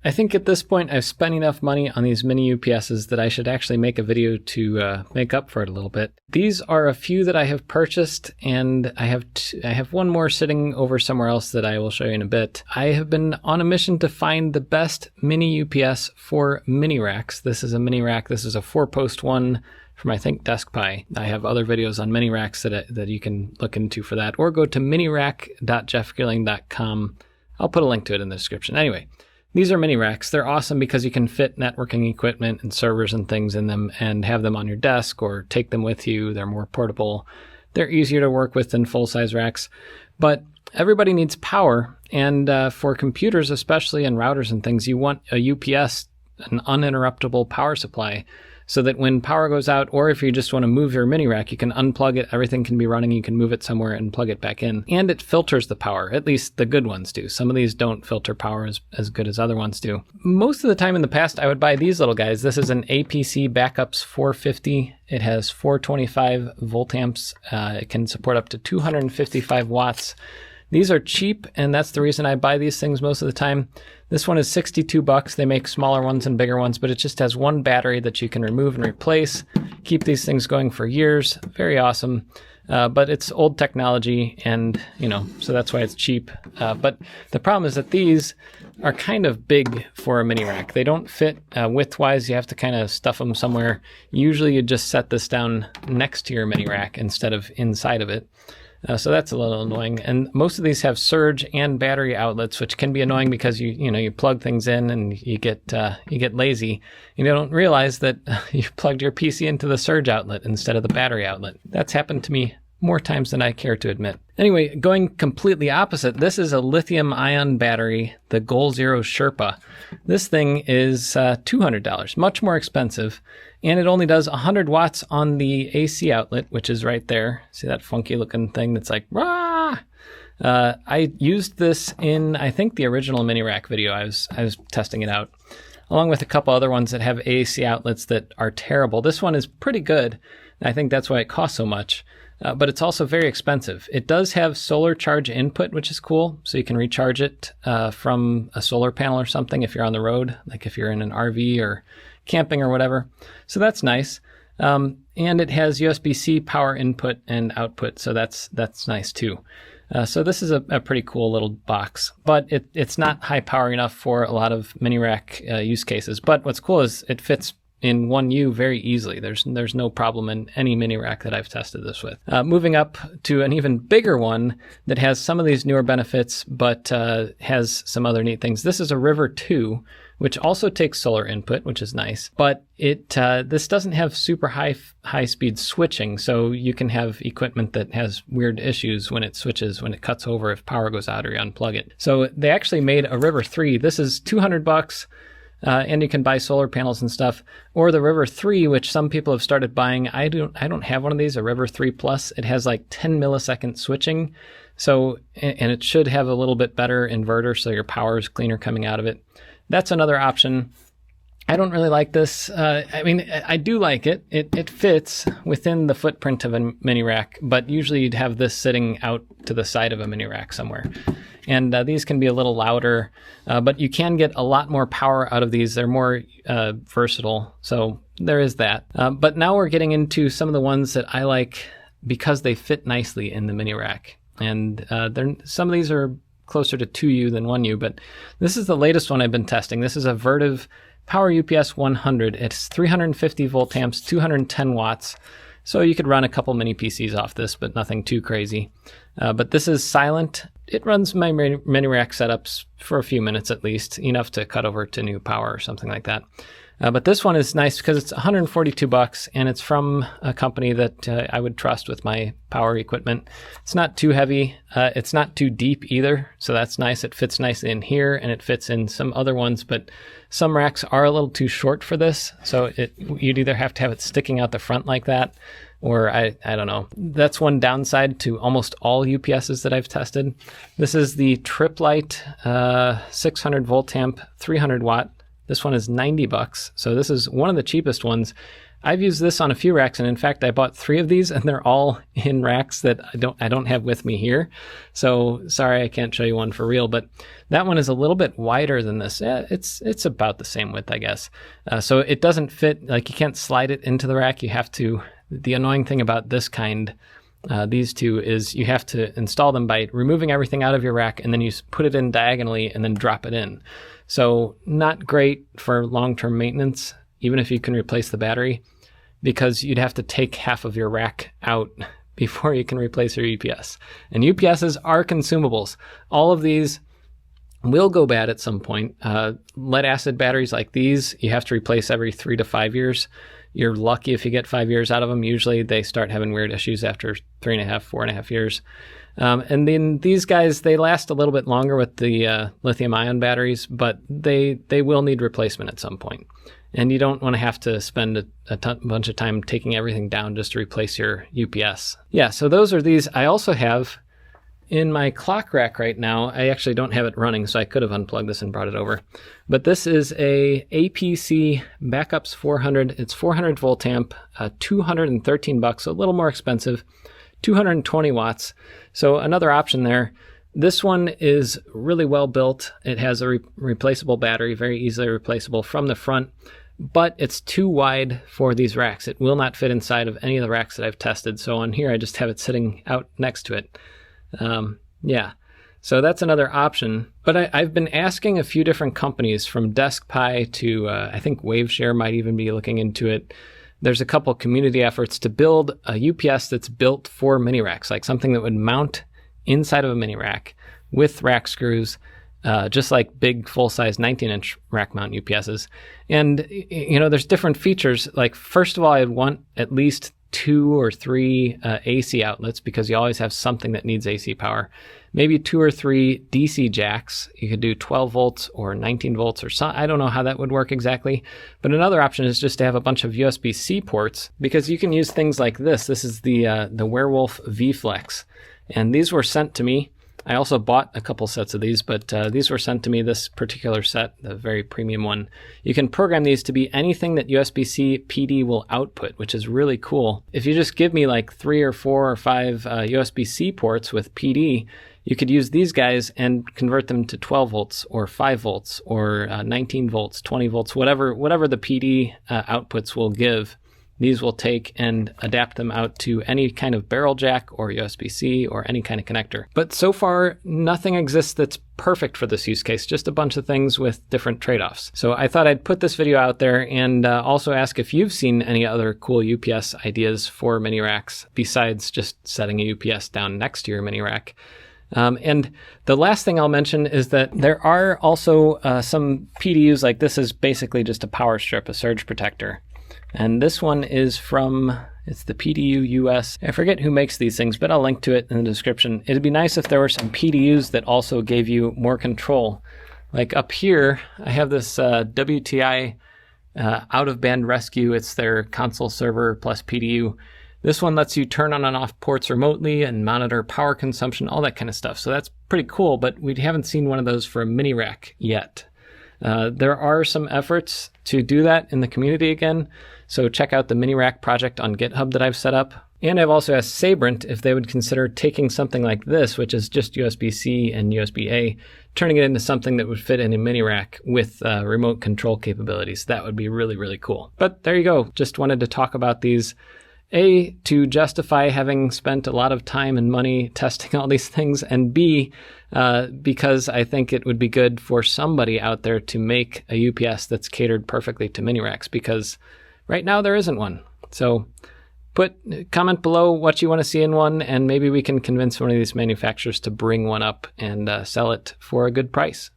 I think at this point I've spent enough money on these mini UPSs that I should actually make a video to make up for it a little bit. These are a few that I have purchased, and I have one more sitting over somewhere else that I will show you in a bit. I have been on a mission to find the best mini UPS for mini racks. This is a mini rack. This is a 4-post one from, I think, DeskPi. I have other videos on mini racks that you can look into for that, or go to minirack.jeffgeerling.com. I'll put a link to it in the description. Anyway, these are mini racks. They're awesome because you can fit networking equipment and servers and things in them and have them on your desk or take them with you. They're more portable. They're easier to work with than full-size racks. But everybody needs power, and for computers especially and routers and things, you want a UPS, an uninterruptible power supply, so that when power goes out, or if you just want to move your mini rack, you can unplug it, everything can be running, you can move it somewhere and plug it back in. And it filters the power, at least the good ones do. Some of these don't filter power as good as other ones do. Most of the time in the past, I would buy these little guys. This is an APC Back-UPS 450. It has 425 volt amps. It can support up to 255 watts. These are cheap, and that's the reason I buy these things most of the time. This one is $62. They make smaller ones and bigger ones, but it just has one battery that you can remove and replace. Keep these things going for years. Very awesome. But it's old technology, and so that's why it's cheap. But the problem is that these are kind of big for a mini rack. They don't fit width-wise. You have to kind of stuff them somewhere. Usually you just set this down next to your mini rack instead of inside of it. So that's a little annoying. And most of these have surge and battery outlets, which can be annoying because you plug things in and you get lazy. You don't realize that you plugged your PC into the surge outlet instead of the battery outlet. That's happened to me more times than I care to admit. Anyway, going completely opposite, this is a lithium-ion battery, the Goal Zero Sherpa. This thing is $200, much more expensive, and it only does 100 watts on the AC outlet, which is right there. See that funky-looking thing that's like, rah! I used this in, I think, the original mini rack video. I was testing it out, along with a couple other ones that have AC outlets that are terrible. This one is pretty good, and I think that's why it costs so much. But it's also very expensive. It does have solar charge input, which is cool. So you can recharge it from a solar panel or something if you're on the road, like if you're in an RV or camping or whatever. So that's nice. And it has USB-C power input and output. So that's nice too. So this is a pretty cool little box, but it's not high power enough for a lot of mini rack use cases. But what's cool is it fits in 1U very easily. There's no problem in any mini rack that I've tested this with. Moving up to an even bigger one that has some of these newer benefits, but has some other neat things. This is a River 2, which also takes solar input, which is nice, but this doesn't have super high speed switching, so you can have equipment that has weird issues when it switches, when it cuts over, if power goes out or you unplug it. So they actually made a River 3. This is $200. And you can buy solar panels and stuff, or the River 3, which some people have started buying. I don't have one of these, a River 3 Plus. It has like 10 millisecond switching, so, and it should have a little bit better inverter, so your power is cleaner coming out of it. That's another option. I don't really like this. I mean, I do like it. It fits within the footprint of a mini rack, but usually you'd have this sitting out to the side of a mini rack somewhere. And these can be a little louder, but you can get a lot more power out of these. They're more versatile, so there is that. But now we're getting into some of the ones that I like because they fit nicely in the mini rack. And some of these are closer to 2U than 1U, but this is the latest one I've been testing. This is a Vertiv PowerUPS 100. It's 350 volt amps, 210 watts. So you could run a couple mini PCs off this, but nothing too crazy. But this is silent. It runs my mini rack setups for a few minutes at least, enough to cut over to new power or something like that. But this one is nice because it's $142, and it's from a company that I would trust with my power equipment. It's not too heavy. It's not too deep either, so that's nice. It fits nicely in here, and it fits in some other ones, but some racks are a little too short for this, so you'd either have to have it sticking out the front like that, or I don't know. That's one downside to almost all UPSs that I've tested. This is the Tripp-Lite 600 volt amp, 300 watt. This one is $90, so this is one of the cheapest ones. I've used this on a few racks, and in fact, I bought 3 of these, and they're all in racks that I don't have with me here. So sorry, I can't show you one for real, but that one is a little bit wider than this. Yeah, it's about the same width, I guess. So it doesn't fit, like you can't slide it into the rack. You have to, the annoying thing about this kind, these two, is you have to install them by removing everything out of your rack, and then you put it in diagonally and then drop it in. So not great for long-term maintenance, even if you can replace the battery, because you'd have to take half of your rack out before you can replace your UPS. And UPSs are consumables. All of these will go bad at some point. Lead acid batteries like these, you have to replace every 3 to 5 years. You're lucky if you get 5 years out of them. Usually they start having weird issues after 3.5, 4.5 years. And then these guys, they last a little bit longer with the lithium-ion batteries, but they will need replacement at some point. And you don't want to have to spend a bunch of time taking everything down just to replace your UPS. Yeah, so those are these. I also have in my clock rack right now, I actually don't have it running, so I could have unplugged this and brought it over. But this is a APC Back-UPS 400. It's 400 volt amp, $213, so a little more expensive, 220 watts. So another option there. This one is really well built. It has a replaceable battery, very easily replaceable from the front, but it's too wide for these racks. It will not fit inside of any of the racks that I've tested. So on here, I just have it sitting out next to it. Yeah, so that's another option. But I've been asking a few different companies, from DeskPi to I think WaveShare might even be looking into it. There's a couple community efforts to build a UPS that's built for mini racks, like something that would mount inside of a mini rack with rack screws, just like big full-size 19-inch rack mount UPSs. And, you know, there's different features. Like, first of all, I'd want at least 2 or 3 AC outlets, because you always have something that needs AC power. Maybe 2 or 3 DC jacks. You could do 12 volts or 19 volts or some. I don't know how that would work exactly. But another option is just to have a bunch of USB-C ports, because you can use things like this. This is the Werewolf V-Flex. And these were sent to me. I also bought a couple sets of these, but these were sent to me, this particular set, the very premium one. You can program these to be anything that USB-C PD will output, which is really cool. If you just give me like 3 or 4 or 5 USB-C ports with PD, you could use these guys and convert them to 12 volts or 5 volts or 19 volts, 20 volts, whatever the PD outputs will give. These will take and adapt them out to any kind of barrel jack or USB-C or any kind of connector. But so far, nothing exists that's perfect for this use case, just a bunch of things with different trade-offs. So I thought I'd put this video out there and also ask if you've seen any other cool UPS ideas for mini racks besides just setting a UPS down next to your mini rack. And the last thing I'll mention is that there are also some PDUs, like this is basically just a power strip, a surge protector. And this one is from, it's the PDU US. I forget who makes these things, but I'll link to it in the description. It'd be nice if there were some PDUs that also gave you more control. Like up here, I have this WTI out-of-band rescue. It's their console server plus PDU. This one lets you turn on and off ports remotely and monitor power consumption, all that kind of stuff. So that's pretty cool, but we haven't seen one of those for a mini rack yet. There are some efforts to do that in the community again, so check out the mini rack project on GitHub that I've set up. And I've also asked Sabrent if they would consider taking something like this, which is just USB-C and USB-A, turning it into something that would fit in a mini rack with remote control capabilities. That would be really, really cool. But there you go. Just wanted to talk about these. A, to justify having spent a lot of time and money testing all these things, and B, because I think it would be good for somebody out there to make a UPS that's catered perfectly to mini racks, because right now there isn't one. So comment below what you want to see in one, and maybe we can convince one of these manufacturers to bring one up and sell it for a good price.